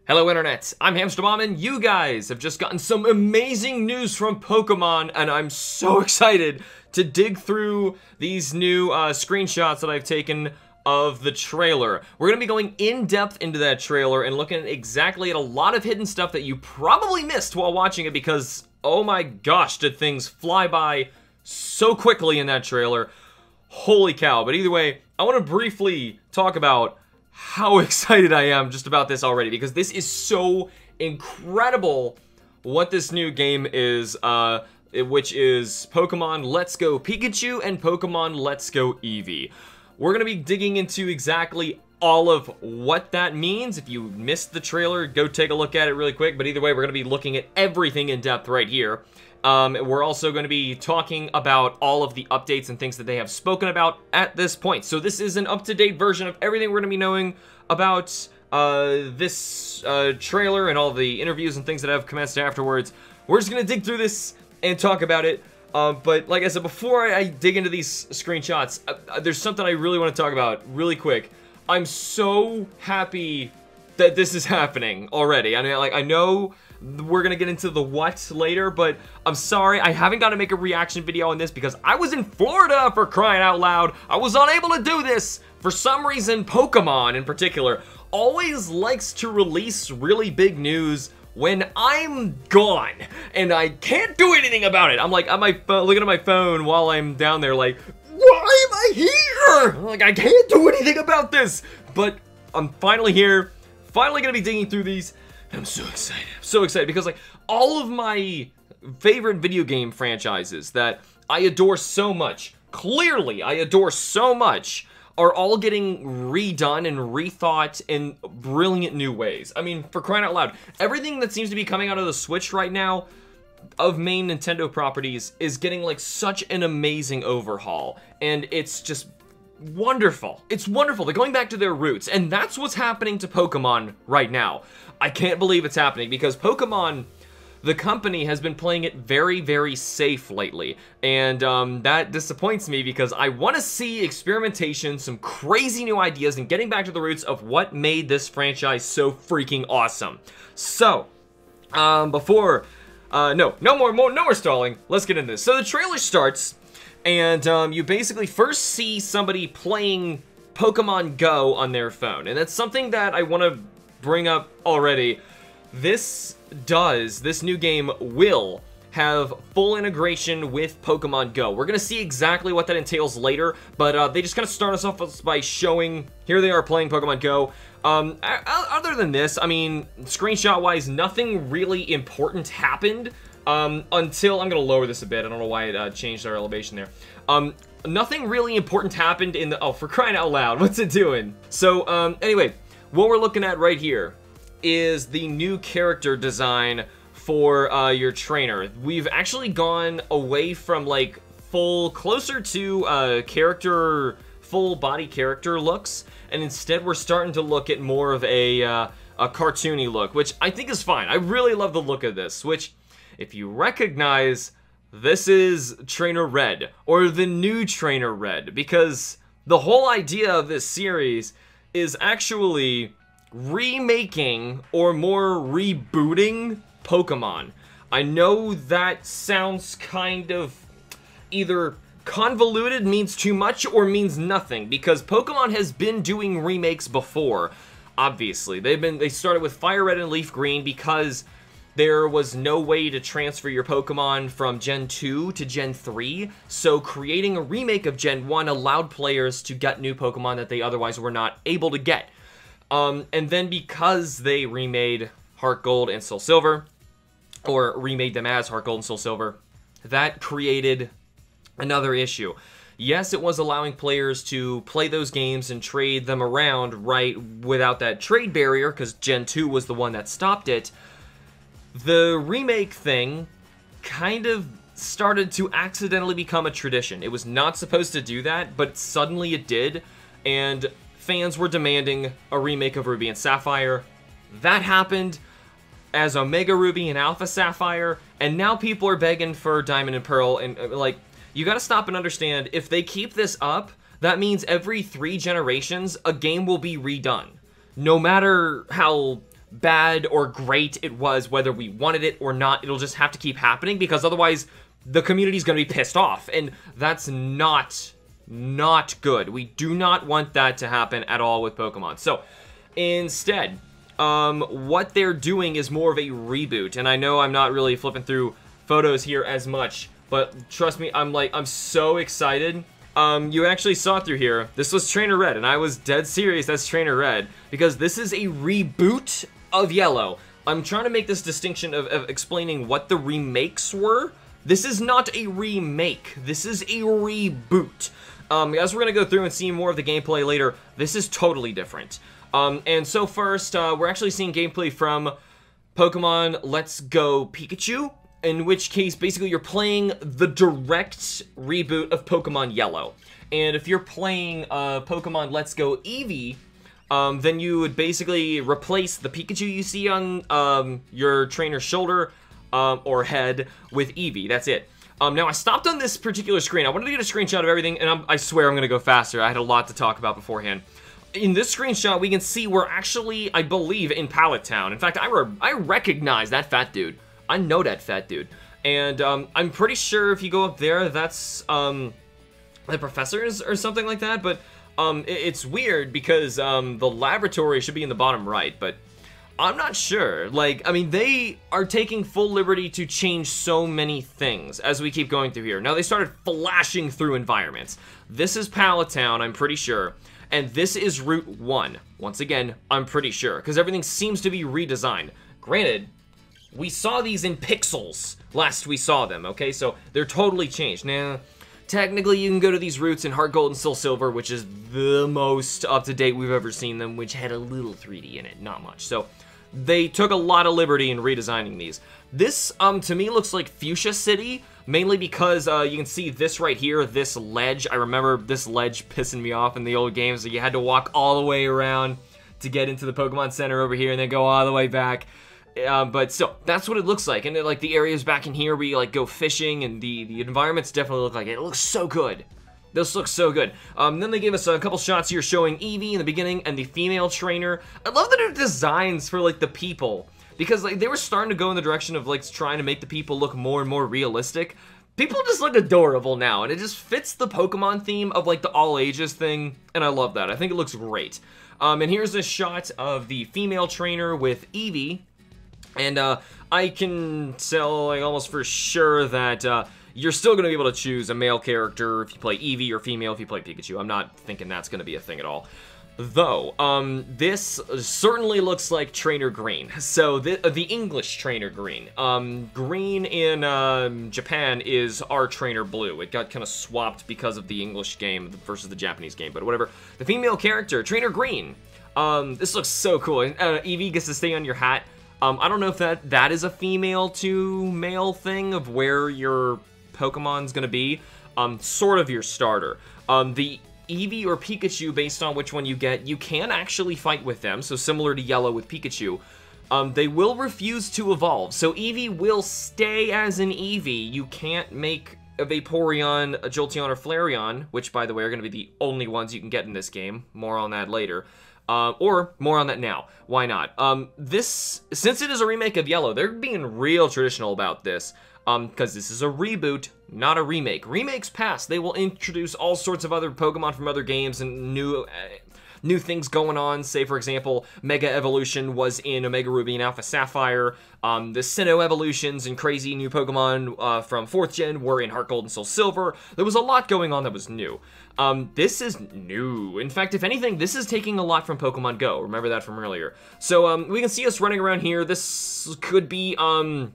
Hello Internet, I'm HamsterBomb and you guys have just gotten some amazing news from Pokemon and I'm so excited to dig through these new screenshots that I've taken of the trailer. We're going to be going in depth into that trailer and looking exactly at a lot of hidden stuff that you probably missed while watching it because, oh my gosh, did things fly by so quickly in that trailer. Holy cow. But either way, I want to briefly talk about how excited I am just about this already, because this is so incredible what this new game is, which is Pokemon Let's Go Pikachu and Pokemon Let's Go Eevee. We're going to be digging into exactly all of what that means. If you missed the trailer, go take a look at it really quick, but either way, we're going to be looking at everything in depth right here. We're also going to be talking about all of the updates and things that they have spoken about at this point. So this is an up-to-date version of everything we're going to be knowing about this trailer and all the interviews and things that have commenced afterwards. We're just going to dig through this and talk about it. But like I said, before I dig into these screenshots, there's something I really want to talk about really quick. I'm so happy that this is happening already. I mean, like, I know we're gonna get into the what later, but I'm sorry, I haven't got to make a reaction video on this because I was in Florida, for crying out loud. I was unable to do this. For some reason, Pokemon in particular always likes to release really big news when I'm gone, and I can't do anything about it. I'm like on my phone, looking at my phone while I'm down there like, why am I here? Like, I can't do anything about this, but I'm finally here, finally gonna be digging through these. I'm so excited. I'm so excited because, like, all of my favorite video game franchises that I adore so much, clearly I adore so much, are all getting redone and rethought in brilliant new ways. I mean, for crying out loud, everything that seems to be coming out of the Switch right now of main Nintendo properties is getting, like, such an amazing overhaul, and it's just wonderful. It's wonderful. They're going back to their roots, and that's what's happening to Pokemon right now. I can't believe it's happening because Pokemon, the company, has been playing it very, very safe lately, and that disappoints me because I want to see experimentation, some crazy new ideas, and getting back to the roots of what made this franchise so freaking awesome. So, no more stalling. Let's get into this. So the trailer starts, and you basically first see somebody playing Pokemon Go on their phone, and that's something that I want to bring up already. This new game will have full integration with Pokemon Go. We're gonna see exactly what that entails later, but they just kind of start us off by showing, here they are playing Pokemon Go. Other than this, I mean, screenshot-wise, nothing really important happened until, I'm gonna lower this a bit, I don't know why it changed our elevation there. Nothing really important happened in the, oh, for crying out loud, what's it doing? So, anyway, what we're looking at right here is the new character design for your trainer. We've actually gone away from, like, closer to full body character looks, and instead we're starting to look at more of a cartoony look, which I think is fine. I really love the look of this, which, if you recognize, this is Trainer Red, or the new Trainer Red, because the whole idea of this series is actually remaking, or more rebooting, Pokemon. I know that sounds kind of either convoluted, means too much, or means nothing, because Pokemon has been doing remakes before, obviously. They started with Fire Red and Leaf Green because there was no way to transfer your Pokemon from Gen 2 to Gen 3, so creating a remake of Gen 1 allowed players to get new Pokemon that they otherwise were not able to get. And then because they remade Heart Gold and Soul Silver, or remade them as Heart Gold and Soul Silver, that created another issue. Yes, it was allowing players to play those games and trade them around, right, without that trade barrier, because Gen 2 was the one that stopped it. The remake thing kind of started to accidentally become a tradition. It was not supposed to do that, but suddenly it did, and fans were demanding a remake of Ruby and Sapphire. That happened as Omega Ruby and Alpha Sapphire, and now people are begging for Diamond and Pearl, and, like, you gotta stop and understand, if they keep this up, that means every 3 generations, a game will be redone. No matter how bad or great it was, whether we wanted it or not. It'll just have to keep happening, because otherwise the community's gonna be pissed off, and that's not good. We do not want that to happen at all with Pokemon. So instead, what they're doing is more of a reboot, and I know I'm not really flipping through photos here as much, but trust me, I'm so excited. You actually saw through here. This was Trainer Red, and I was dead serious. That's Trainer Red, because this is a reboot of Yellow. I'm trying to make this distinction of explaining what the remakes were. This is not a remake. This is a reboot. As we're gonna go through and see more of the gameplay later, this is totally different. And so first, we're actually seeing gameplay from Pokemon Let's Go Pikachu, in which case, basically, you're playing the direct reboot of Pokemon Yellow. And if you're playing Pokemon Let's Go Eevee, then you would basically replace the Pikachu you see on your trainer's shoulder or head with Eevee. That's it. Now, I stopped on this particular screen. I wanted to get a screenshot of everything, and I swear I'm going to go faster. I had a lot to talk about beforehand. In this screenshot, we can see we're actually, I believe, in Pallet Town. In fact, I recognize that fat dude. I know that fat dude. And I'm pretty sure if you go up there, that's the professors or something like that. But it's weird because the laboratory should be in the bottom right, but I'm not sure. Like, I mean, they are taking full liberty to change so many things as we keep going through here. Now, they started flashing through environments. This is Pallet Town, I'm pretty sure. And this is Route 1. Once again, I'm pretty sure, because everything seems to be redesigned. Granted, we saw these in pixels last we saw them, okay? So they're totally changed. Now, technically, you can go to these routes in Heart Gold and Soul Silver, which is the most up-to-date we've ever seen them, which had a little 3D in it, not much. So they took a lot of liberty in redesigning these. This, to me, looks like Fuchsia City, mainly because you can see this right here, this ledge. I remember this ledge pissing me off in the old games, so you had to walk all the way around to get into the Pokemon Center over here and then go all the way back. But still, that's what it looks like. And like the areas back in here where you like go fishing, and the environments definitely look like it. It looks so good. This looks so good. Then they gave us a couple shots here showing Eevee in the beginning and the female trainer. I love the new designs for like the people, because like they were starting to go in the direction of like trying to make the people look more and more realistic. People just look adorable now, and it just fits the Pokemon theme of like the all ages thing, and I love that. I think it looks great. And here's a shot of the female trainer with Eevee. And I can tell, like, almost for sure that you're still going to be able to choose a male character if you play Eevee, or female if you play Pikachu. I'm not thinking that's going to be a thing at all. Though, this certainly looks like Trainer Green. So, the English Trainer Green. Green in Japan is our Trainer Blue. It got kind of swapped because of the English game versus the Japanese game, but whatever. The female character, Trainer Green. This looks so cool. And Eevee gets to stay on your hat. I don't know if that is a female to male thing of where your Pokemon's gonna be. Sort of your starter. The Eevee or Pikachu, based on which one you get, you can actually fight with them, so similar to Yellow with Pikachu. They will refuse to evolve, so Eevee will stay as an Eevee. You can't make a Vaporeon, a Jolteon, or Flareon, which, by the way, are gonna be the only ones you can get in this game. More on that later. Or more on that now. Why not? Since it is a remake of Yellow, they're being real traditional about this, because this is a reboot, not a remake. Remakes pass. They will introduce all sorts of other Pokemon from other games and new things going on. Say, for example, Mega Evolution was in Omega Ruby and Alpha Sapphire. The Sinnoh evolutions and crazy new Pokemon from 4th Gen were in Heart Gold and Soul Silver. There was a lot going on that was new. This is new. In fact, if anything, this is taking a lot from Pokemon GO. Remember that from earlier. So, we can see us running around here. This could be, I'm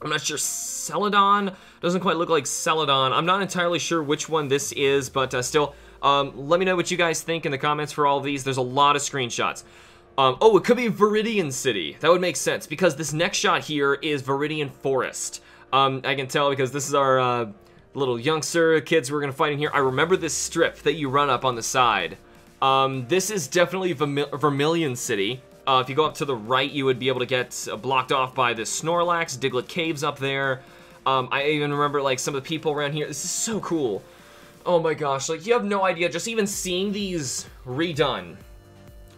not sure, Celadon? Doesn't quite look like Celadon. I'm not entirely sure which one this is, but still, let me know what you guys think in the comments for all of these. There's a lot of screenshots. Oh, it could be Viridian City. That would make sense, because this next shot here is Viridian Forest. I can tell because this is our, little youngster kids we're gonna fight in here. I remember this strip that you run up on the side. This is definitely Vermilion City. If you go up to the right, you would be able to get blocked off by the Snorlax, Diglett Caves up there. I even remember like some of the people around here. This is so cool. Oh my gosh, like you have no idea, just even seeing these redone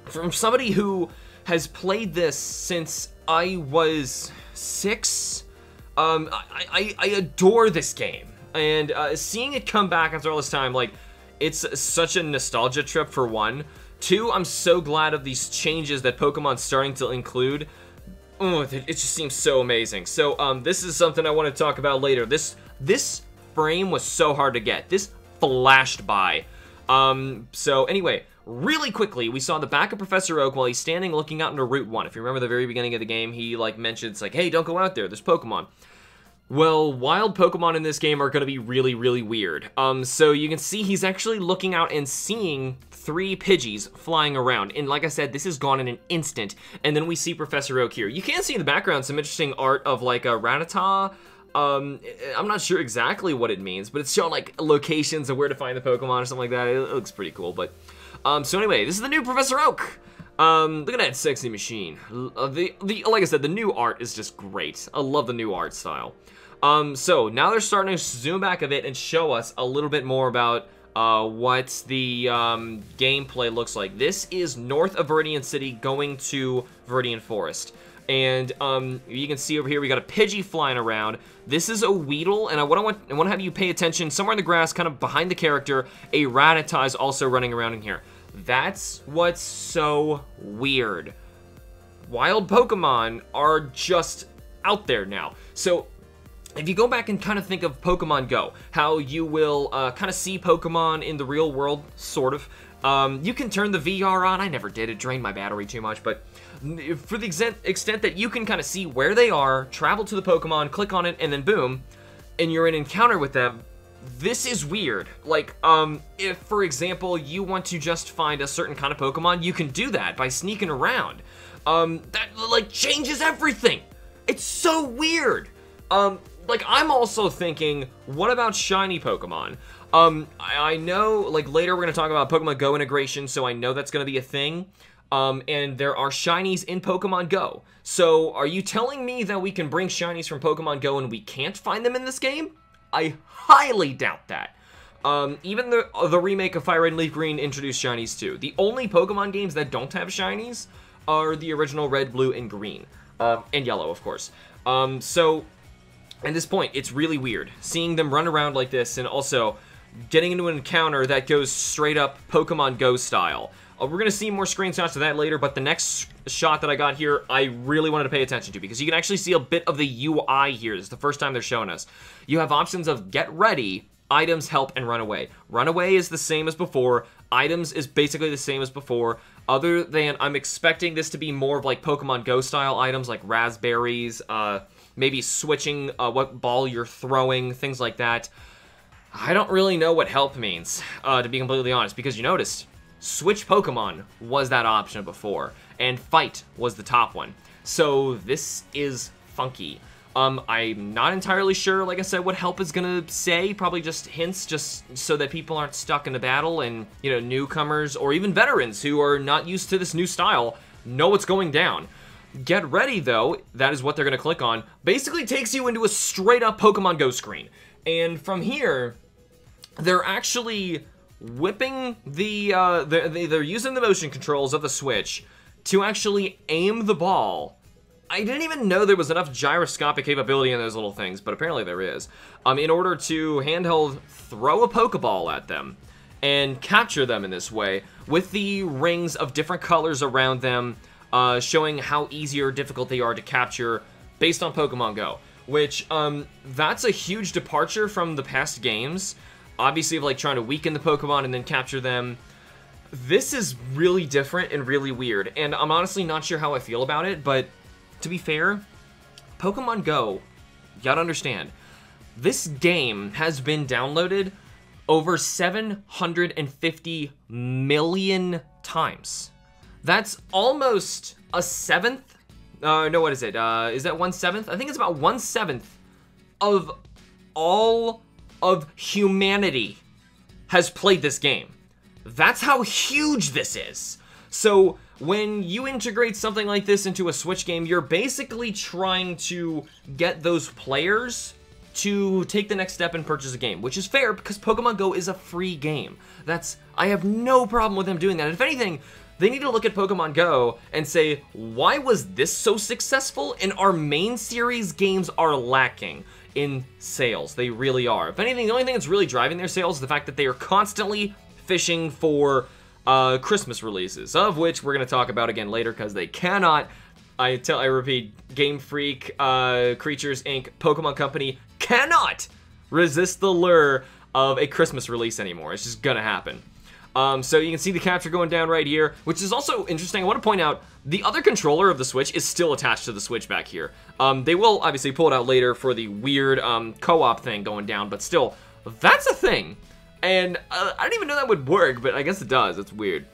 from somebody who has played this since I was 6. I adore this game, and seeing it come back after all this time, like, it's such a nostalgia trip for one. 2, I'm so glad of these changes that Pokemon's starting to include. Oh, it just seems so amazing. So, this is something I want to talk about later. This frame was so hard to get. This flashed by. So anyway, really quickly, we saw the back of Professor Oak while he's standing looking out into Route 1. If you remember the very beginning of the game, he, like, mentions, like, hey, don't go out there, there's Pokemon. Well, wild Pokemon in this game are going to be really, really weird. So you can see he's actually looking out and seeing 3 Pidgeys flying around. And like I said, this is gone in an instant. And then we see Professor Oak here. You can see in the background some interesting art of, like, a Rattata. I'm not sure exactly what it means, but it's showing, like, locations of where to find the Pokemon or something like that. It looks pretty cool, but... so anyway, this is the new Professor Oak. Look at that sexy machine. Like I said, the new art is just great. I love the new art style. So now they're starting to zoom back a bit and show us a little bit more about what the gameplay looks like. This is north of Viridian City going to Viridian Forest. And you can see over here we got a Pidgey flying around. This is a Weedle, and I want to have you pay attention. Somewhere in the grass, kind of behind the character, a Rattata is also running around in here. That's what's so weird. Wild Pokemon are just out there now. So if you go back and kind of think of Pokemon GO, how you will kind of see Pokemon in the real world, sort of. You can turn the VR on. I never did. It drained my battery too much, but for the extent that you can kind of see where they are, travel to the Pokemon, click on it, and then boom, and you're in encounter with them. This is weird. Like, if, for example, you want to just find a certain kind of Pokemon, you can do that by sneaking around. That, like, changes everything. It's so weird. Like, I'm also thinking, what about shiny Pokemon? I know, like, later we're going to talk about Pokemon GO integration, so I know that's going to be a thing. And there are shinies in Pokemon GO. So, are you telling me that we can bring shinies from Pokemon GO and we can't find them in this game? I highly doubt that. Even the remake of Fire Red and Leaf Green introduced shinies too. The only Pokemon games that don't have shinies are the original Red, Blue, and Green. And Yellow, of course. So, at this point, it's really weird seeing them run around like this and also getting into an encounter that goes straight up Pokemon GO style. We're going to see more screenshots of that later, but the next shot that I got here, I really wanted to pay attention to because you can actually see a bit of the UI here. This is the first time they're showing us. You have options of get ready, items, help, and run away. Run away is the same as before. Items is basically the same as before, other than I'm expecting this to be more of like Pokemon GO style items like raspberries, maybe switching what ball you're throwing, things like that. I don't really know what help means, to be completely honest, because you noticed Switch Pokemon was that option before, and Fight was the top one. So this is funky. I'm not entirely sure, like I said, what help is gonna say. Probably just hints, just so that people aren't stuck in the battle and, you know, newcomers or even veterans who are not used to this new style know what's going down. Get ready, though, that is what they're gonna click on. Basically takes you into a straight-up Pokemon GO screen. And from here, they're actually whipping they're using the motion controls of the Switch to actually aim the ball. I didn't even know there was enough gyroscopic capability in those little things, but apparently there is. In order to handheld throw a Pokeball at them and capture them in this way with the rings of different colors around them, showing how easy or difficult they are to capture based on Pokemon GO. Which, that's a huge departure from the past games. Obviously, of like trying to weaken the Pokemon and then capture them. This is really different and really weird, and I'm honestly not sure how I feel about it, but to be fair, Pokemon GO, you gotta understand, this game has been downloaded over 750 million times. That's almost a seventh. No, what is it? Is that 1/7? I think it's about 1/7 of all of humanity has played this game. That's how huge this is. So when you integrate something like this into a Switch game, you're basically trying to get those players to take the next step and purchase a game, which is fair because Pokemon GO is a free game. I have no problem with them doing that. If anything, they need to look at Pokemon Go and say, why was this so successful? And our main series games are lacking in sales. They really are. If anything, the only thing that's really driving their sales is the fact that they are constantly fishing for Christmas releases, of which we're going to talk about again later, because they cannot, I repeat, Game Freak, Creatures Inc., Pokemon Company cannot resist the lure of a Christmas release anymore. It's just gonna happen. So you can see the capture going down right here, which is also interesting. I want to point out, the other controller of the Switch is still attached to the Switch back here. They will obviously pull it out later for the weird co-op thing going down, but still, that's a thing. And I didn't even know that would work, but I guess it does. It's weird.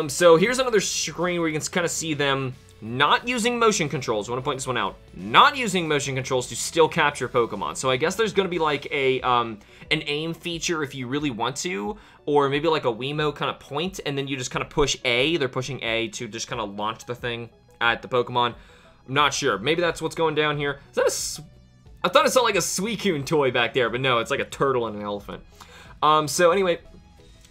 So here's another screen where you can kind of see them not using motion controls. I want to point this one out. Not using motion controls to still capture Pokemon. So I guess there's going to be like a an aim feature if you really want to, or maybe like a Wiimote kind of point, and then you just kind of push A. They're pushing A to just kind of launch the thing at the Pokemon. I'm not sure. Maybe that's what's going down here. Is that I thought it saw like a Suicune toy back there, but no, it's like a turtle and an elephant. So anyway,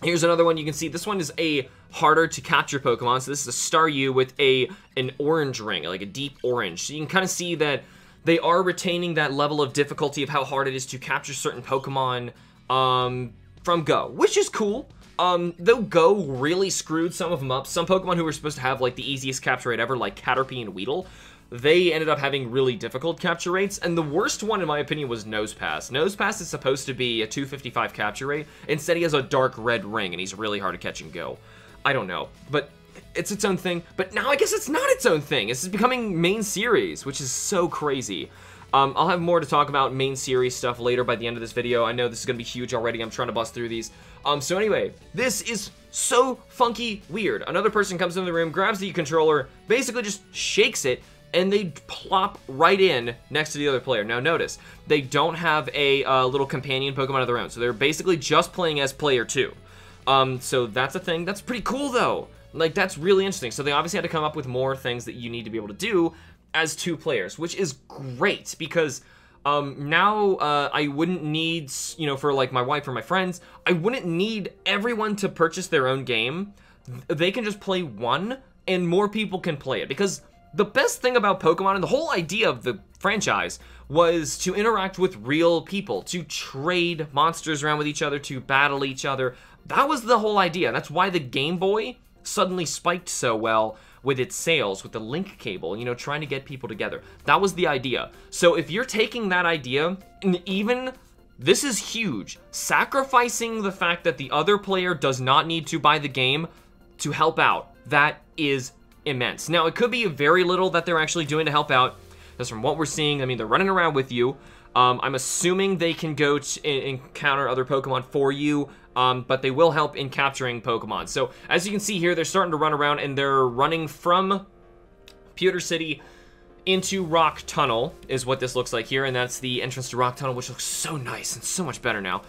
here's another one. You can see this one is a harder to capture Pokemon. So this is a Staryu with an orange ring, like a deep orange. So you can kind of see that they are retaining that level of difficulty of how hard it is to capture certain Pokemon from Go, which is cool. Though Go really screwed some of them up. Some Pokemon who were supposed to have like the easiest capture rate ever, like Caterpie and Weedle, they ended up having really difficult capture rates, and the worst one, in my opinion, was Nosepass. Nosepass is supposed to be a 255 capture rate. Instead, he has a dark red ring, and he's really hard to catch and go. I don't know, but it's its own thing. But now I guess it's not its own thing. It's becoming main series, which is so crazy. I'll have more to talk about main series stuff later by the end of this video. I know this is going to be huge already. I'm trying to bust through these. So anyway, this is so funky weird. Another person comes into the room, grabs the controller, basically just shakes it, and they plop right in next to the other player. Now notice, they don't have a little companion Pokemon of their own, so they're basically just playing as player 2. So that's a thing. That's pretty cool though. Like, that's really interesting. So they obviously had to come up with more things that you need to be able to do as 2 players, which is great, because now I wouldn't need, you know, for like my wife or my friends, I wouldn't need everyone to purchase their own game. They can just play one, and more people can play it, because the best thing about Pokemon, and the whole idea of the franchise, was to interact with real people, to trade monsters around with each other, to battle each other. That was the whole idea. That's why the Game Boy suddenly spiked so well with its sales, with the link cable, you know, trying to get people together. That was the idea. So if you're taking that idea, and even, this is huge, sacrificing the fact that the other player does not need to buy the game to help out, that is immense. Now, it could be very little that they're actually doing to help out, because from what we're seeing, I mean, they're running around with you. I'm assuming they can go encounter other Pokemon for you, but they will help in capturing Pokemon. So, as you can see here, they're starting to run around, and they're running from Pewter City into Rock Tunnel, is what this looks like here, and that's the entrance to Rock Tunnel, which looks so nice and so much better now.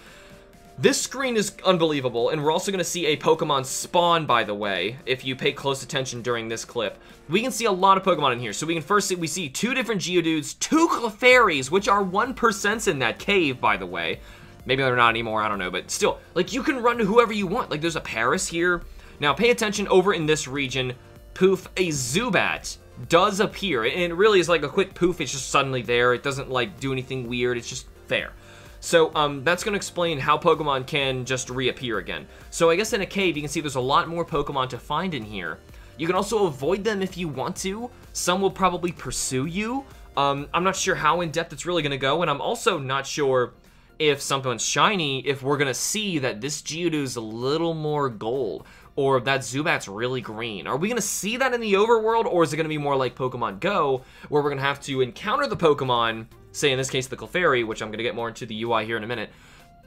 This screen is unbelievable, and we're also going to see a Pokemon spawn, by the way, if you pay close attention during this clip. We can see a lot of Pokemon in here. So we can first see, we see 2 different Geodudes, 2 Clefairies, which are 1% in that cave, by the way. Maybe they're not anymore, I don't know, but still, like, you can run to whoever you want. Like, there's a Paris here. Now, pay attention over in this region. Poof, a Zubat does appear, and it really is like a quick poof. It's just suddenly there. It doesn't, like, do anything weird. It's just there. So, that's going to explain how Pokemon can just reappear again. So, I guess in a cave, you can see there's a lot more Pokemon to find in here. You can also avoid them if you want to. Some will probably pursue you. I'm not sure how in-depth it's really going to go, and I'm also not sure if something's shiny, if we're going to see that this Geodude's a little more gold, or if that Zubat's really green. Are we going to see that in the overworld, or is it going to be more like Pokemon Go, where we're going to have to encounter the Pokemon, say in this case the Clefairy, which I'm going to get more into the UI here in a minute,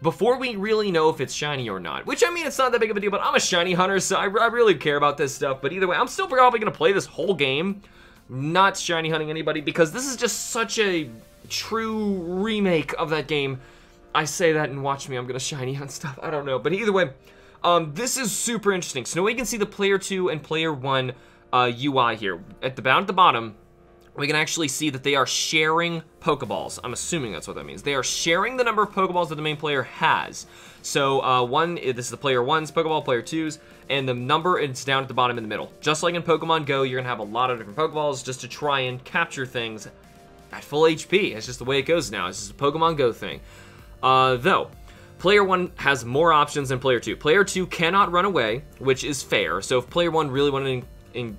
before we really know if it's shiny or not. Which, I mean, it's not that big of a deal, but I'm a shiny hunter, so I really care about this stuff. But either way, I'm still probably going to play this whole game, not shiny hunting anybody, because this is just such a true remake of that game. I say that and watch me, I'm going to shiny hunt stuff, I don't know. But either way, this is super interesting. So now we can see the player 2 and player 1 UI here. Down at the bottom, we can actually see that they are sharing Pokeballs. I'm assuming that's what that means. They are sharing the number of Pokeballs that the main player has. So this is the player 1's Pokeball, player 2's, and the number is down at the bottom in the middle. Just like in Pokemon GO, you're gonna have a lot of different Pokeballs just to try and capture things at full HP. It's just the way it goes now. It's just a Pokemon GO thing. Though, player 1 has more options than player 2. Player 2 cannot run away, which is fair. So if player 1 really wanted to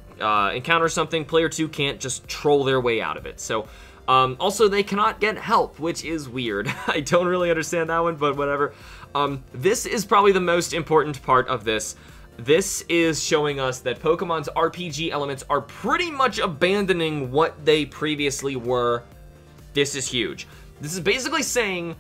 encounter something, player 2 can't just troll their way out of it. So also they cannot get help, which is weird. I don't really understand that one, but whatever. This is probably the most important part of this. This is showing us that Pokemon's RPG elements are pretty much abandoning what they previously were. This is huge. This is basically saying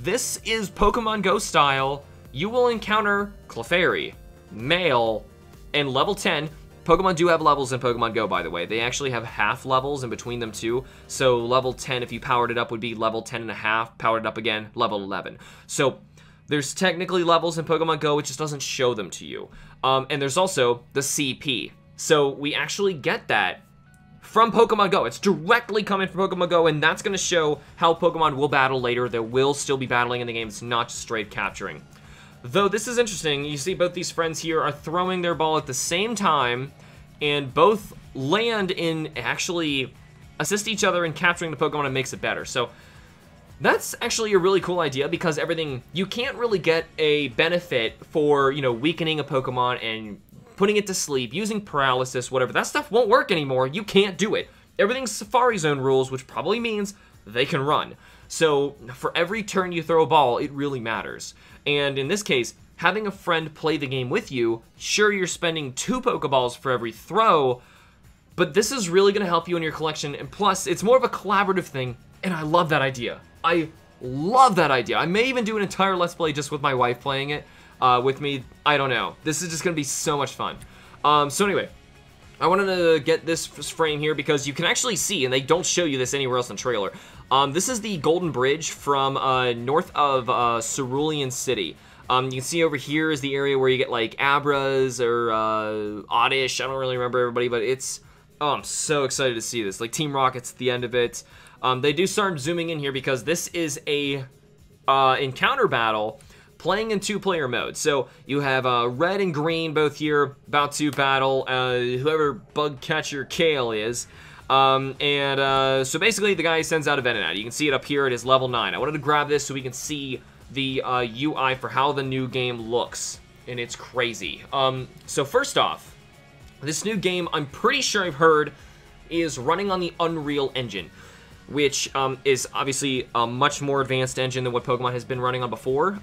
this is Pokemon GO style. You will encounter Clefairy, Male, and level 10. Pokemon do have levels in Pokemon GO, by the way. They actually have half levels in between them too. So level 10, if you powered it up, would be level 10 and a half. Powered it up again, level 11. So there's technically levels in Pokemon GO, it just doesn't show them to you. And there's also the CP. So we actually get that from Pokemon GO. It's directly coming from Pokemon GO, and that's going to show how Pokemon will battle later. There will still be battling in the game. It's not just straight capturing. Though this is interesting, you see both these friends here are throwing their ball at the same time, and both land in actually assist each other in capturing the Pokemon and makes it better. So that's actually a really cool idea, because you can't really get a benefit for, you know, weakening a Pokemon and putting it to sleep, using paralysis, whatever. That stuff won't work anymore. You can't do it. Everything's Safari Zone rules, which probably means they can run. So for every turn you throw a ball, it really matters. And in this case, having a friend play the game with you, sure, you're spending 2 Pokeballs for every throw, but this is really going to help you in your collection. And plus, it's more of a collaborative thing, and I love that idea. I love that idea. I may even do an entire Let's Play just with my wife playing it with me. I don't know. This is just going to be so much fun. So anyway, I wanted to get this frame here because you can actually see, and they don't show you this anywhere else in the trailer, this is the Golden Bridge from north of Cerulean City. You can see over here is the area where you get like Abras or Oddish. I don't really remember everybody, but it's... Oh, I'm so excited to see this. Like Team Rocket's at the end of it. They do start zooming in here because this is a encounter battle playing in 2-player mode. So you have red and green both here about to battle whoever Bug Catcher Kale is. So basically the guy sends out a Venonat. You can see it up here. It is level 9. I wanted to grab this so we can see the UI for how the new game looks. And it's crazy. So first off, this new game, I'm pretty sure I've heard, is running on the Unreal Engine, which is obviously a much more advanced engine than what Pokemon has been running on before.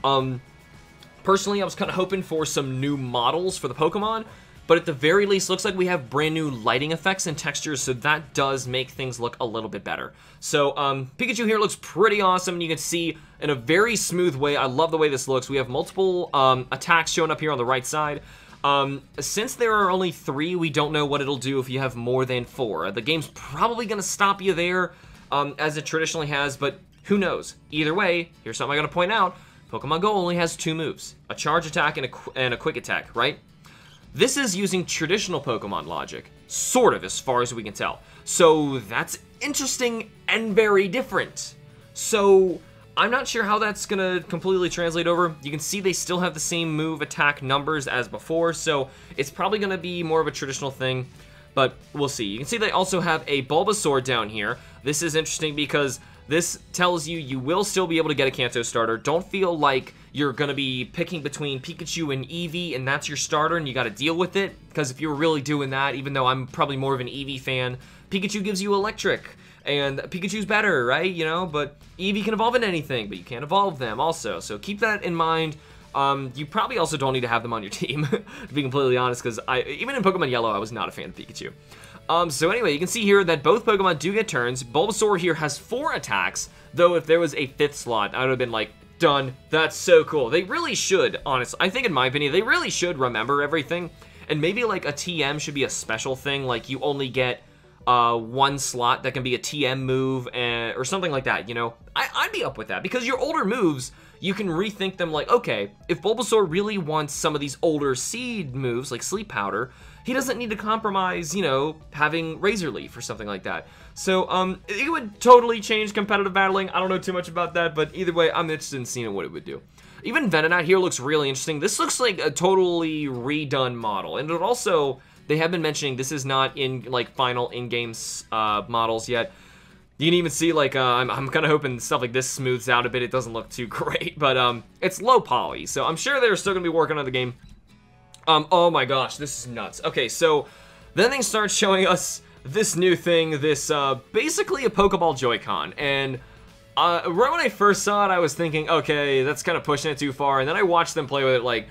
Personally, I was kind of hoping for some new models for the Pokemon, but at the very least, looks like we have brand new lighting effects and textures, so that does make things look a little bit better. So Pikachu here looks pretty awesome, and you can see in a very smooth way. I love the way this looks. We have multiple attacks showing up here on the right side. Since there are only 3, we don't know what it'll do if you have more than 4. The game's probably going to stop you there, as it traditionally has, but who knows? Either way, here's something I gotta point out. Pokemon GO only has 2 moves, a charge attack and a quick attack, right? This is using traditional Pokemon logic, sort of, as far as we can tell. So that's interesting and very different. So I'm not sure how that's gonna completely translate over. You can see they still have the same move attack numbers as before, so it's probably gonna be more of a traditional thing, but we'll see. You can see they also have a Bulbasaur down here. This is interesting because this tells you will still be able to get a Kanto starter. Don't feel like you're going to be picking between Pikachu and Eevee and that's your starter and you got to deal with it. Because if you were really doing that, even though I'm probably more of an Eevee fan, Pikachu gives you electric. And Pikachu's better, right? You know, but Eevee can evolve into anything, but you can't evolve them also. So keep that in mind. You probably also don't need to have them on your team, to be completely honest, because even in Pokemon Yellow, I was not a fan of Pikachu. So anyway, you can see here that both Pokemon do get turns. Bulbasaur here has 4 attacks, though if there was a 5th slot, I would have been like, done. That's so cool. They really should, honestly. I think in my opinion, they really should remember everything. And maybe like a TM should be a special thing, like you only get one slot that can be a TM move or something like that, you know? I'd be up with that, because your older moves, you can rethink them like, okay, if Bulbasaur really wants some of these older seed moves, like Sleep Powder, he doesn't need to compromise, you know, having Razor Leaf or something like that. So, it would totally change competitive battling. I don't know too much about that, but either way, I'm interested in seeing what it would do. Even Venonat here looks really interesting. This looks like a totally redone model, and it also, they have been mentioning this is not in, like, final in-game models yet. You can even see, like, I'm kind of hoping stuff like this smooths out a bit. It doesn't look too great, but it's low poly, so I'm sure they're still going to be working on the game. Oh my gosh, this is nuts. Okay, so then they start showing us this new thing, this, basically a Pokeball Joy-Con, and right when I first saw it, I was thinking, okay, that's kind of pushing it too far, and then I watched them play with it, like,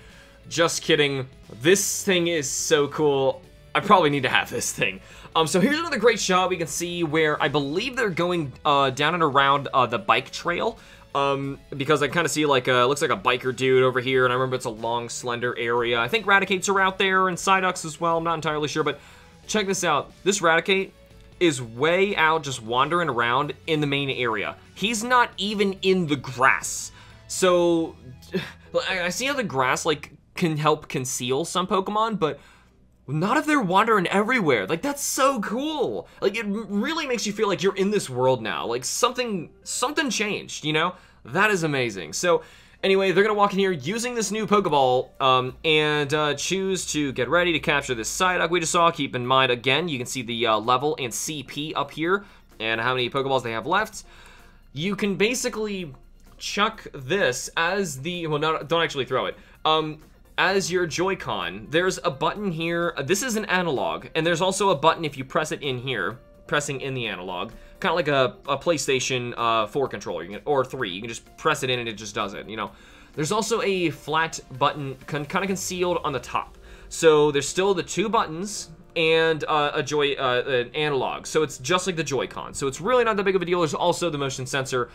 just kidding, this thing is so cool, I probably need to have this thing. So here's another great shot we can see where I believe they're going down and around the bike trail. Because I kind of see like looks like a biker dude over here, and I remember it's a long, slender area. I think Raticates are out there, and Psyducks as well, I'm not entirely sure, but check this out. This Raticate is way out just wandering around in the main area. He's not even in the grass. So, I see how the grass like can help conceal some Pokemon, but not if they're wandering everywhere. Like, that's so cool. Like, it really makes you feel like you're in this world now. Like, something changed, you know? That is amazing. So, anyway, they're gonna walk in here using this new Pokeball, and choose to get ready to capture this Psyduck we just saw. Keep in mind, again, you can see the level and CP up here, and how many Pokeballs they have left. You can basically chuck this as the, well, no, don't actually throw it. As your Joy-Con, there's a button here. This is an analog, and there's also a button if you press it in here, pressing in the analog, kind of like a PlayStation 4 controller, or 3. You can just press it in and it just does it, you know. There's also a flat button kind of concealed on the top. So there's still the two buttons and an analog. So it's just like the Joy-Con. So it's really not that big of a deal. There's also the motion sensor.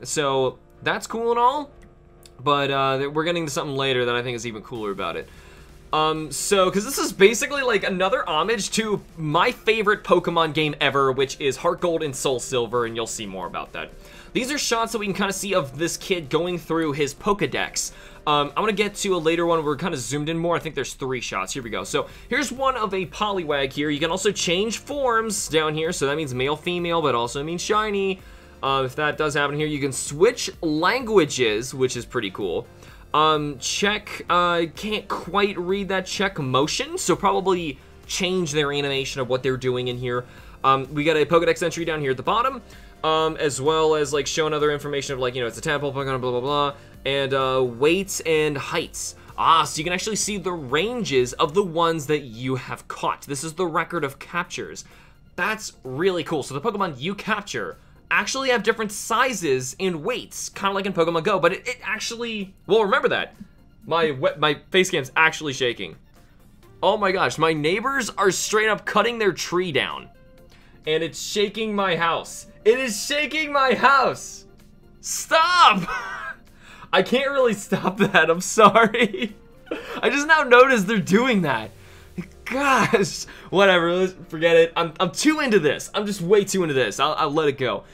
So that's cool and all. But we're getting to something later that I think is even cooler about it. Because this is basically like another homage to my favorite Pokemon game ever, which is Heart Gold and Soul Silver, and you'll see more about that. These are shots that we can kind of see of this kid going through his Pokedex. I'm going to get to a later one where we're kind of zoomed in more. I think there's 3 shots. Here we go. So here's one of a Poliwag here. You can also change forms down here, so that means male, female, but also means shiny. If that does happen here, you can switch languages, which is pretty cool. Check, can't quite read that, check motion, so probably change their animation of what they're doing in here. We got a Pokedex entry down here at the bottom, as well as, like, showing other information of, like, you know, it's a tadpole Pokemon, blah, blah, blah, and, weights and heights. So you can actually see the ranges of the ones that you have caught. This is the record of captures. That's really cool. So the Pokemon you capture actually have different sizes and weights, kind of like in Pokemon GO, but it actually, well, remember that. My face cam's actually shaking. Oh my gosh, my neighbors are straight up cutting their tree down, and it's shaking my house. It is shaking my house. Stop! I can't really stop that, I'm sorry. I just now noticed they're doing that. Gosh, whatever, let's forget it. I'm too into this. I'm just way too into this. I'll let it go.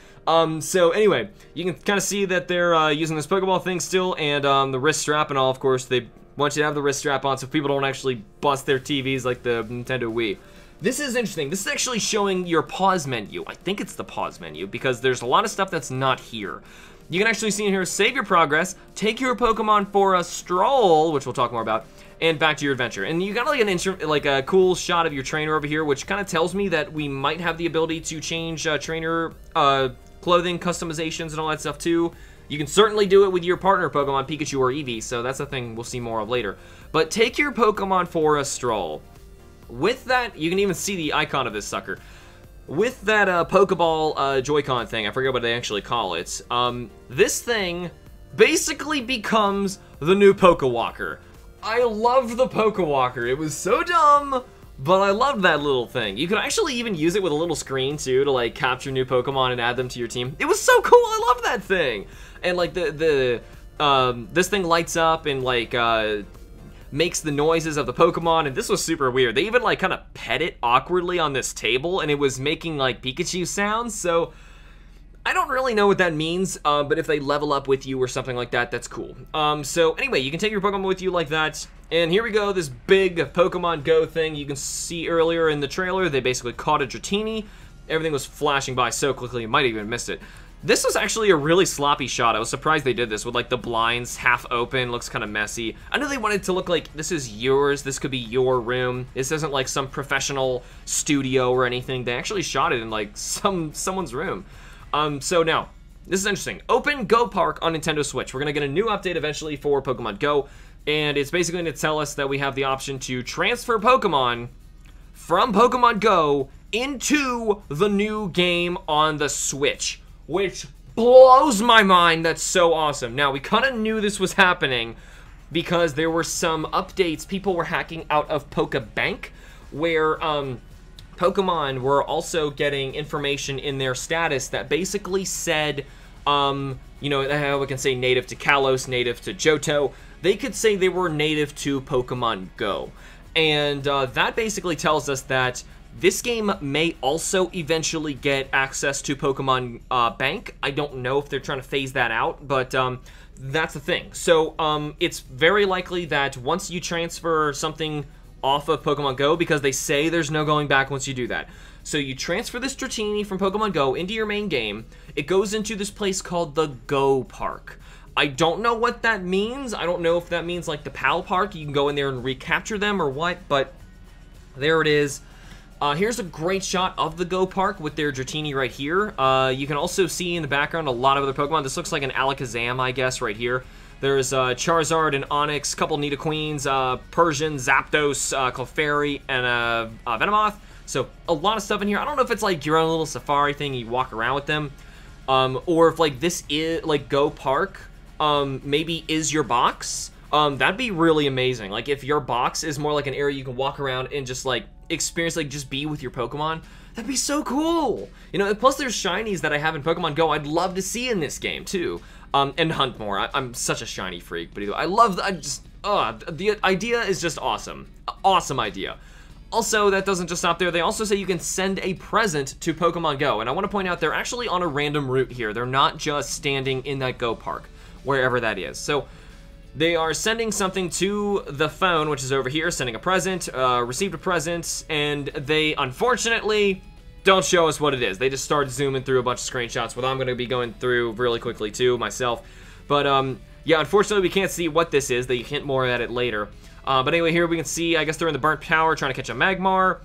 So anyway, you can kind of see that they're using this Pokeball thing still, and the wrist strap and all. Of course, they want you to have the wrist strap on so people don't actually bust their TVs like the Nintendo Wii. This is interesting. This is actually showing your pause menu. I think it's the pause menu because there's a lot of stuff that's not here. You can actually see in here, save your progress, take your Pokemon for a stroll, which we'll talk more about, and back to your adventure. And you got like a cool shot of your trainer over here, which kind of tells me that we might have the ability to change trainer clothing customizations and all that stuff too. You can certainly do it with your partner Pokemon, Pikachu or Eevee, so that's a thing we'll see more of later. But take your Pokemon for a stroll. With that, you can even see the icon of this sucker. With that Pokeball Joy-Con thing, I forget what they actually call it, this thing basically becomes the new Pokewalker. I love the Pokewalker. It was so dumb, but I loved that little thing. You could actually even use it with a little screen too to like capture new Pokemon and add them to your team. It was so cool. I love that thing. And like this thing lights up and like makes the noises of the Pokemon, and this was super weird. They even like kind of pet it awkwardly on this table, and it was making like Pikachu sounds, so I don't really know what that means, but if they level up with you or something like that, that's cool. So anyway, you can take your Pokemon with you like that, and here we go, this big Pokemon Go thing. You can see earlier in the trailer, they basically caught a Dratini. Everything was flashing by so quickly, you might have even missed it. This was actually a really sloppy shot. I was surprised they did this with like the blinds half open, looks kind of messy. I know they wanted to look like this is yours, this could be your room. This isn't like some professional studio or anything. They actually shot it in like someone's room. So now, this is interesting. Open Go Park on Nintendo Switch. We're gonna get a new update eventually for Pokemon Go, and it's basically gonna tell us that we have the option to transfer Pokemon from Pokemon Go into the new game on the Switch, which blows my mind. That's so awesome. Now, we kind of knew this was happening because there were some updates. People were hacking out of Pokebank, where Pokemon were also getting information in their status that basically said, you know, how we can say native to Kalos, native to Johto. They could say they were native to Pokemon Go. And that basically tells us that this game may also eventually get access to Pokemon Bank. I don't know if they're trying to phase that out, but that's the thing. So it's very likely that once you transfer something off of Pokemon Go, because they say there's no going back once you do that. So you transfer this Dratini from Pokemon Go into your main game. It goes into this place called the Go Park. I don't know what that means. I don't know if that means like the PAL Park. You can go in there and recapture them or what, but there it is. Here's a great shot of the Go Park with their Dratini right here. You can also see in the background a lot of other Pokemon. This looks like an Alakazam, I guess, right here. There's Charizard and Onix, couple Nidoqueens, Persian, Zapdos, Clefairy, and Venomoth. So a lot of stuff in here. I don't know if it's like your own little safari thing, you walk around with them, or if like this is like Go Park, maybe is your box. That'd be really amazing. Like if your box is more like an area you can walk around and just like experience, like just be with your Pokemon. That'd be so cool. You know, plus there's shinies that I have in Pokemon Go I'd love to see in this game too. And hunt more. I'm such a shiny freak, but either I love the idea is just awesome. Awesome idea. Also, that doesn't just stop there. They also say you can send a present to Pokemon Go, and I want to point out they're actually on a random route here. They're not just standing in that Go Park, wherever that is. So they are sending something to the phone, which is over here, sending a present, received a present, and they unfortunately don't show us what it is. They just start zooming through a bunch of screenshots, what I'm going to be going through really quickly too myself. But yeah, unfortunately we can't see what this is. They hint more at it later. But anyway, here we can see, I guess they're in the Burnt Tower trying to catch a Magmar.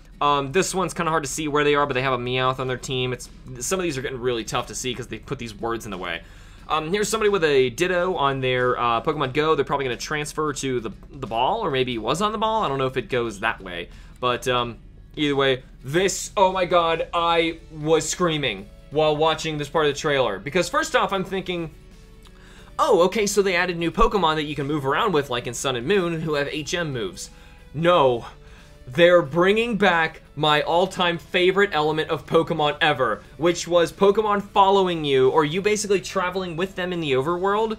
This one's kind of hard to see where they are, but they have a Meowth on their team. Some of these are getting really tough to see because they put these words in the way. Here's somebody with a Ditto on their Pokemon Go. They're probably going to transfer to the ball, or maybe it was on the ball. I don't know if it goes that way. But either way, this, oh my god, I was screaming while watching this part of the trailer. Because first off, I'm thinking, oh, okay, so they added new Pokemon that you can move around with, like in Sun and Moon, who have HM moves. No, they're bringing back my all-time favorite element of Pokemon ever, which was Pokemon following you, or you basically traveling with them in the overworld.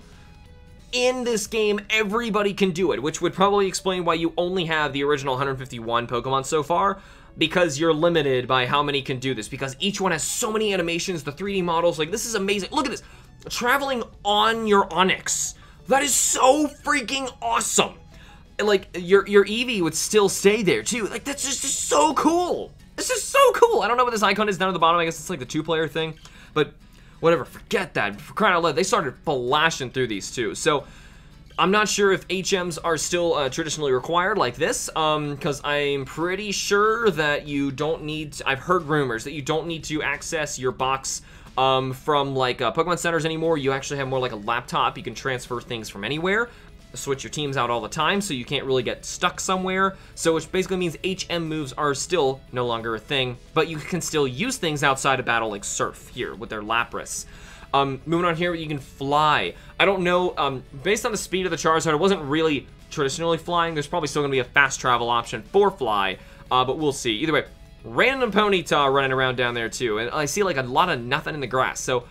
In this game, everybody can do it, which would probably explain why you only have the original 151 Pokemon so far, because you're limited by how many can do this, because each one has so many animations, the 3D models, like, this is amazing. Look at this, traveling on your Onix. That is so freaking awesome. Like, your Eevee would still stay there, too. Like, that's just so cool. It's just so cool. I don't know what this icon is down at the bottom. I guess it's like the 2-player thing, but whatever, forget that. For crying out loud, they started flashing through these, too. So, I'm not sure if HMs are still traditionally required like this, because I'm pretty sure that you don't need to, I've heard rumors that you don't need to access your box from like Pokemon centers anymore. You actually have more like a laptop. You can transfer things from anywhere, switch your teams out all the time, so you can't really get stuck somewhere. So which basically means HM moves are still no longer a thing, but you can still use things outside of battle, like Surf here with their Lapras. Moving on here, you can fly. I don't know, based on the speed of the Charizard, it wasn't really traditionally flying. There's probably still going to be a fast travel option for fly, but we'll see. Either way, random Ponyta running around down there too, and I see like a lot of nothing in the grass. So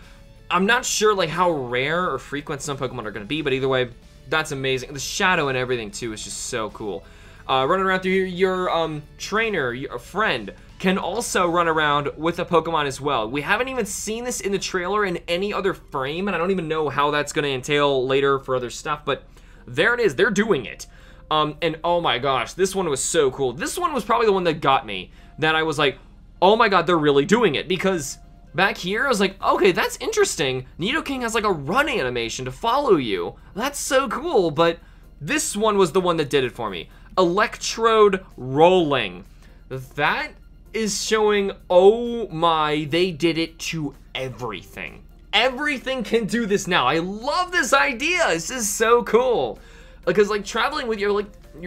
I'm not sure like how rare or frequent some Pokemon are going to be, but either way, That's amazing. The shadow and everything, too, is just so cool. Running around through here, your trainer, your friend, can also run around with a Pokemon as well. We haven't even seen this in the trailer in any other frame, and I don't even know how that's going to entail later for other stuff, but there it is. They're doing it. And oh my gosh, this one was so cool. This one was probably the one that got me, that I was like, oh my god, they're really doing it, because back here, I was like, okay, that's interesting. Nidoking has like a run animation to follow you. That's so cool, but this one was the one that did it for me. Electrode rolling. That is showing, oh my, they did it to everything. Everything can do this now. I love this idea. This is so cool. Because like traveling with your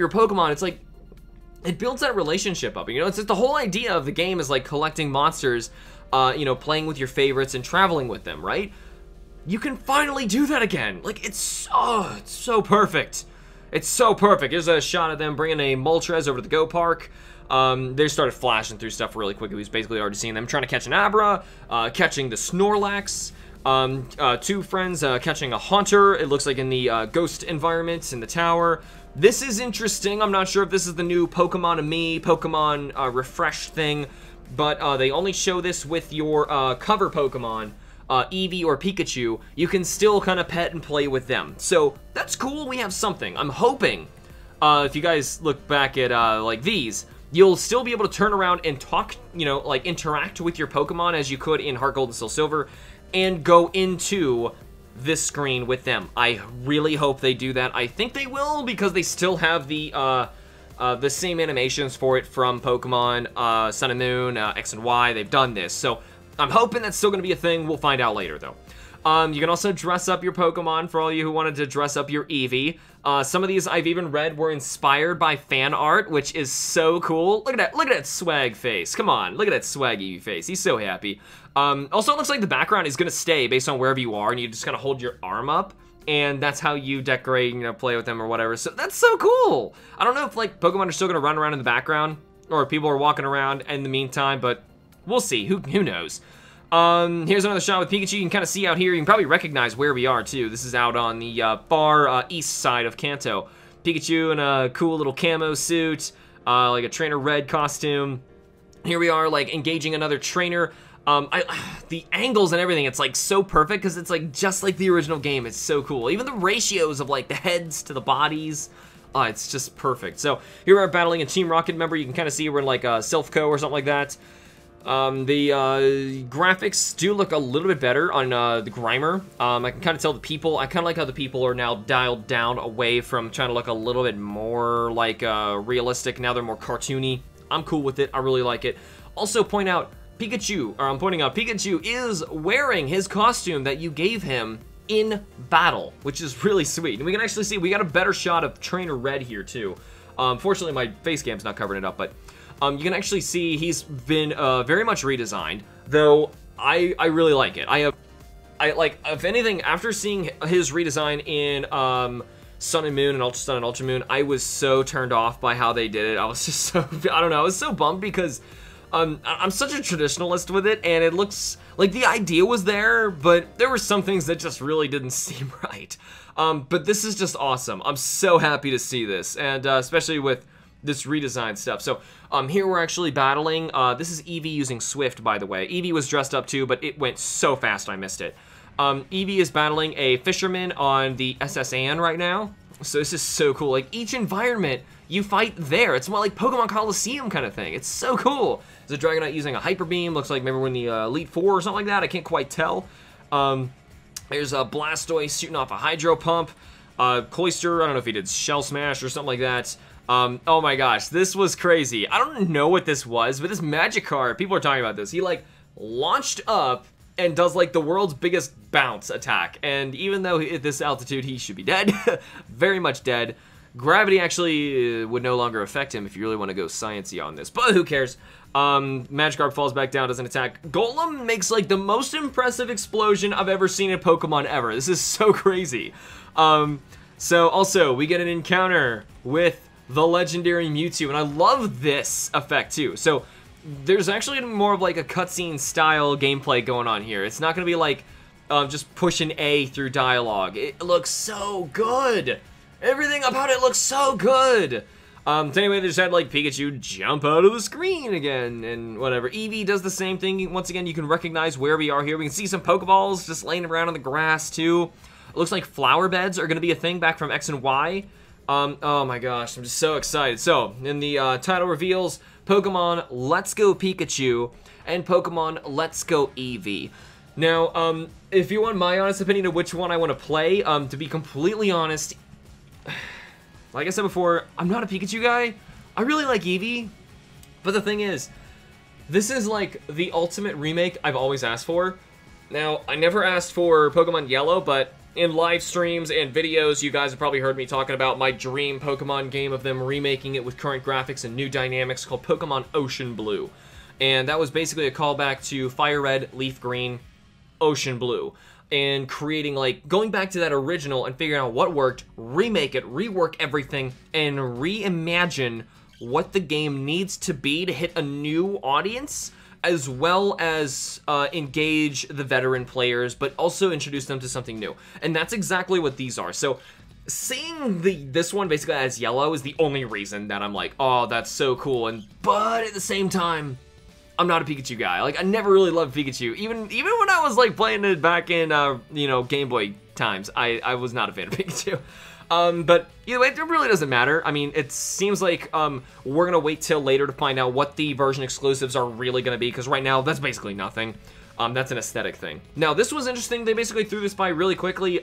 Pokemon, it's like, it builds that relationship up. You know, it's just the whole idea of the game is like collecting monsters, you know, playing with your favorites and traveling with them, right? You can finally do that again. Like, it's so perfect. It's so perfect. Here's a shot of them bringing a Moltres over to the Go Park. They started flashing through stuff really quickly. We've basically already seen them trying to catch an Abra, catching the Snorlax, two friends catching a Haunter. It looks like in the ghost environment in the tower. This is interesting. I'm not sure if this is the new Pokemon Pokemon refresh thing, but they only show this with your cover Pokemon, Eevee or Pikachu. You can still kind of pet and play with them. So that's cool. We have something. I'm hoping, if you guys look back at like these, you'll still be able to turn around and talk, you know, like interact with your Pokemon as you could in Heart Gold and Soul Silver, and go into this screen with them. I really hope they do that. I think they will, because they still have the same animations for it from Pokemon Sun and Moon, X and Y. They've done this, so I'm hoping that's still going to be a thing. We'll find out later, though. You can also dress up your Pokemon for all you who wanted to dress up your Eevee. Some of these I've even read were inspired by fan art, which is so cool. Look at that swag face. Come on, look at that swag Eevee face. He's so happy. Also, it looks like the background is gonna stay based on wherever you are, and you just kind of hold your arm up, and that's how you decorate, you know, play with them or whatever. So that's so cool. I don't know if like Pokemon are still gonna run around in the background, or if people are walking around in the meantime, but we'll see. Who knows? Here's another shot with Pikachu. You can kind of see out here. You can probably recognize where we are, too. This is out on the far east side of Kanto. Pikachu in a cool little camo suit, like a Trainer Red costume. Here we are, like, engaging another trainer. The angles and everything, it's, like, so perfect because it's, like, just like the original game. It's so cool. Even the ratios of, like, the heads to the bodies. It's just perfect. So, here we are battling a Team Rocket member. You can kind of see we're in, like, Self-Co or something like that. The graphics do look a little bit better on the Grimer. I can kind of tell the people, I kind of like how the people are now dialed down away from trying to look a little bit more like realistic. Now they're more cartoony. I'm cool with it. I really like it. Also point out, I'm pointing out Pikachu is wearing his costume that you gave him in battle, which is really sweet. And we can actually see, we got a better shot of Trainer Red here too. Fortunately, my face cam's not covering it up, but you can actually see he's been very much redesigned, though I really like it. I like, if anything, after seeing his redesign in Sun and Moon and Ultra Sun and Ultra Moon, I was so turned off by how they did it. I was just so, I don't know, I was so bummed because I'm such a traditionalist with it, and it looks like the idea was there, but there were some things that just really didn't seem right. But this is just awesome. I'm so happy to see this, and especially with this redesigned stuff. So here we're actually battling. This is Eevee using Swift, by the way. Eevee was dressed up too, but it went so fast I missed it. Eevee is battling a fisherman on the SS Anne right now. So this is so cool. Like, each environment you fight there. It's more like Pokemon Coliseum kind of thing. It's so cool. There's a Dragonite using a Hyper Beam. Looks like maybe we're in the Elite Four or something like that. I can't quite tell. There's a Blastoise shooting off a Hydro Pump. Cloyster, I don't know if he did Shell Smash or something like that. Oh my gosh, this was crazy. I don't know what this was, but this Magikarp, people are talking about this. He like launched up and does like the world's biggest bounce attack. And even though at this altitude he should be dead, very much dead, gravity actually would no longer affect him if you really want to go sciencey on this. But who cares? Magikarp falls back down, doesn't attack. Golem makes like the most impressive explosion I've ever seen in Pokemon ever. This is so crazy. So also we get an encounter with the legendary Mewtwo, and I love this effect too. So there's actually more of like a cutscene style gameplay going on here. It's not gonna be like just pushing A through dialogue. It looks so good. Everything about it looks so good. So anyway, they just had like Pikachu jump out of the screen again and whatever. Eevee does the same thing. Once again, you can recognize where we are here. We can see some Pokeballs just laying around on the grass too. It looks like flower beds are going to be a thing back from X and Y. Oh my gosh, I'm just so excited. So, in the title reveals, Pokemon Let's Go Pikachu and Pokemon Let's Go Eevee. Now, if you want my honest opinion of which one I want to play, to be completely honest, like I said before, I'm not a Pikachu guy. I really like Eevee, but the thing is, this is like the ultimate remake I've always asked for. Now, I never asked for Pokemon Yellow, but in live streams and videos, you guys have probably heard me talking about my dream Pokemon game of them remaking it with current graphics and new dynamics called Pokemon Ocean Blue. And that was basically a callback to Fire Red, Leaf Green, Ocean Blue. And creating, like, going back to that original and figuring out what worked, remake it, rework everything, and reimagine what the game needs to be to hit a new audience, as well as engage the veteran players, but also introduce them to something new. And that's exactly what these are. So, seeing this one basically as yellow is the only reason that I'm like, oh, that's so cool. But at the same time, I'm not a Pikachu guy. Like, I never really loved Pikachu. Even when I was, like, playing it back in, you know, Game Boy times, I was not a fan of Pikachu. But either way, it really doesn't matter. I mean, it seems like we're gonna wait till later to find out what the version exclusives are really gonna be, because right now, that's basically nothing. That's an aesthetic thing. Now, this was interesting. They basically threw this by really quickly.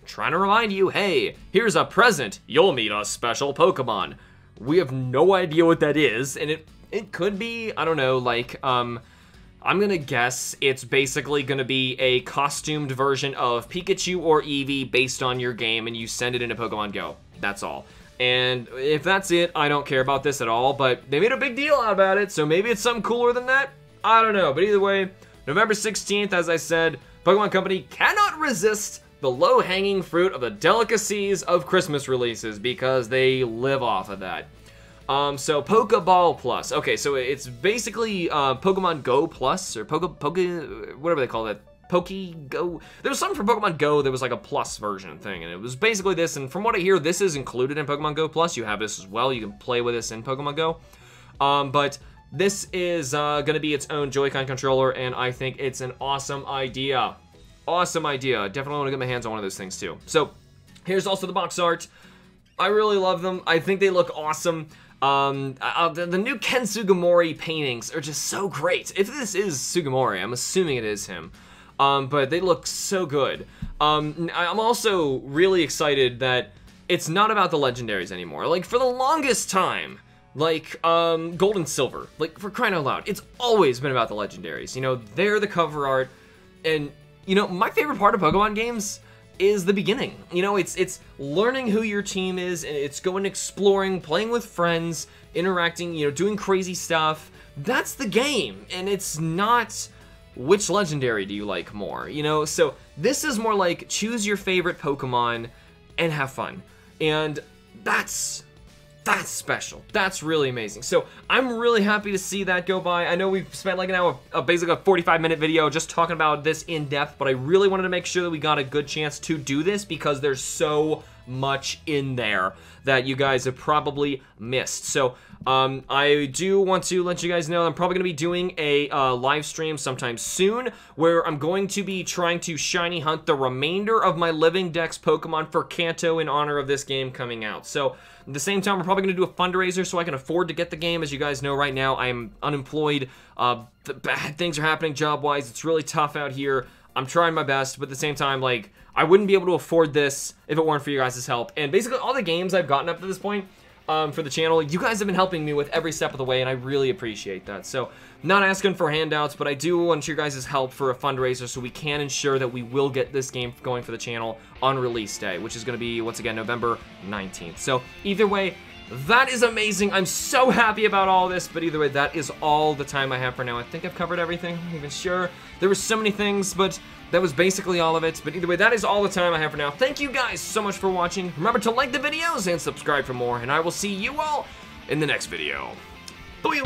Trying to remind you, hey, here's a present. You'll meet a special Pokemon. We have no idea what that is, and it could be, I don't know, like, I'm gonna guess it's basically gonna be a costumed version of Pikachu or Eevee based on your game, and you send it into Pokemon GO. That's all. And if that's it, I don't care about this at all, but they made a big deal out about it, so maybe it's something cooler than that? I don't know, but either way, November 16th, as I said, Pokemon Company cannot resist the low-hanging fruit of the delicacies of Christmas releases, because they live off of that. So Poké Ball Plus. Okay, so it's basically Pokemon Go Plus, or whatever they call that. Poké Go. There was something for Pokemon Go that was like a plus version thing, and it was basically this. And from what I hear, this is included in Pokemon Go Plus. You have this as well. You can play with this in Pokemon Go. But this is going to be its own Joy-Con controller, and I think it's an awesome idea. Awesome idea. Definitely want to get my hands on one of those things too. So here's also the box art. I really love them. I think they look awesome. The new Ken Sugimori paintings are just so great. If this is Sugimori, I'm assuming it is him. But they look so good. I'm also really excited that it's not about the legendaries anymore. Like, for the longest time, like, Gold and Silver, like, for crying out loud, it's always been about the legendaries. You know, they're the cover art, and, you know, my favorite part of Pokemon games is the beginning. You know, it's learning who your team is, and it's going exploring, playing with friends, interacting, you know, doing crazy stuff. That's the game, and it's not which legendary do you like more, you know? So this is more like choose your favorite Pokemon and have fun. And that's special. That's really amazing. So I'm really happy to see that go by. I know we've spent like an hour, basically a 45-minute video just talking about this in depth, but I really wanted to make sure that we got a good chance to do this because there's so much in there that you guys have probably missed. So I do want to let you guys know I'm probably going to be doing a live stream sometime soon where I'm going to be trying to shiny hunt the remainder of my Living Dex Pokemon for Kanto in honor of this game coming out. So at the same time, we're probably going to do a fundraiser so I can afford to get the game. As you guys know, right now, I'm unemployed. The bad things are happening job-wise. It's really tough out here. I'm trying my best, but at the same time, like, I wouldn't be able to afford this if it weren't for you guys' help. And basically, all the games I've gotten up to this point for the channel, you guys have been helping me with every step of the way, and I really appreciate that. So, not asking for handouts, but I do want your guys' help for a fundraiser so we can ensure that we will get this game going for the channel on release day, which is going to be, once again, November 19th. So, either way, that is amazing. I'm so happy about all this, but either way, that is all the time I have for now. I think I've covered everything. I'm not even sure. There were so many things, but that was basically all of it. But either way, that is all the time I have for now. Thank you guys so much for watching. Remember to like the videos and subscribe for more, and I will see you all in the next video. Bye.